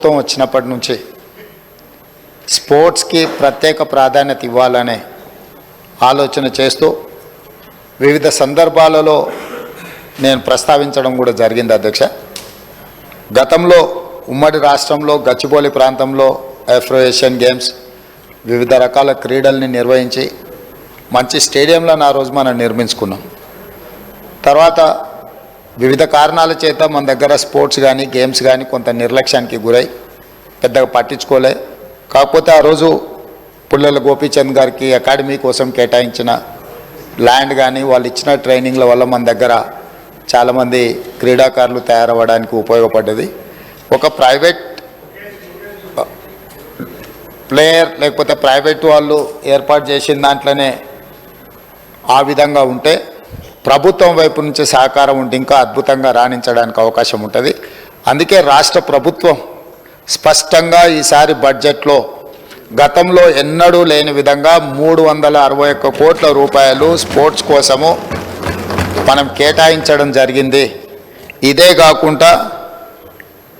వచ్చినప్పటి నుంచి స్పోర్ట్స్కి ప్రత్యేక ప్రాధాన్యత ఇవ్వాలనే ఆలోచన చేస్తూ వివిధ సందర్భాలలో నేను ప్రస్తావించడం కూడా జరిగింది అధ్యక్ష. గతంలో ఉమ్మడి రాష్ట్రంలో గచ్చిబౌలి ప్రాంతంలో ఆఫ్రో ఏషియన్ గేమ్స్ వివిధ రకాల క్రీడల్ని నిర్వహించి మంచి స్టేడియంలను ఆ రోజు మనం నిర్మించుకున్నాం. తర్వాత వివిధ కారణాల చేత మన దగ్గర స్పోర్ట్స్ కానీ గేమ్స్ కానీ కొంత నిర్లక్ష్యానికి గురై పెద్దగా పట్టించుకోలే. కాకపోతే ఆ రోజు పుల్లెల గోపీచంద్ గారికి అకాడమీ కోసం కేటాయించిన ల్యాండ్ కానీ వాళ్ళు ఇచ్చిన ట్రైనింగ్ల వల్ల మన దగ్గర చాలామంది క్రీడాకారులు తయారవ్వడానికి ఉపయోగపడ్డది. ఒక ప్రైవేట్ ప్లేయర్ లేకపోతే ప్రైవేట్ వాళ్ళు ఏర్పాటు చేసిన దాంట్లోనే ఆ విధంగా ఉంటే ప్రభుత్వం వైపు నుంచి సహకారం ఉంటే ఇంకా అద్భుతంగా రాణించడానికి అవకాశం ఉంటుంది. అందుకే రాష్ట్ర ప్రభుత్వం స్పష్టంగా ఈసారి బడ్జెట్లో గతంలో ఎన్నడూ లేని విధంగా 361 కోట్ల రూపాయలు స్పోర్ట్స్ కోసము మనం కేటాయించడం జరిగింది. ఇదే కాకుండా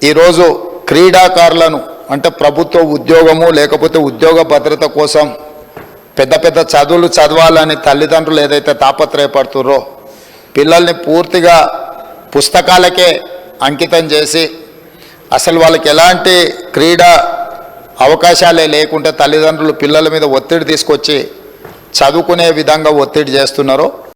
ఈరోజు క్రీడాకారులను అంటే ప్రభుత్వ ఉద్యోగము లేకపోతే ఉద్యోగ భద్రత కోసం పెద్ద పెద్ద చదువులు చదవాలని తల్లిదండ్రులు ఏదైతే తాపత్రయపడుతుర్రో పిల్లల్ని పూర్తిగా పుస్తకాలకే అంకితం చేసి అసలు వాళ్ళకి ఎలాంటి క్రీడా అవకాశాలే లేకుంటే తల్లిదండ్రులు పిల్లల మీద ఒత్తిడి తీసుకొచ్చి చదువుకునే విధంగా ఒత్తిడి చేస్తున్నారో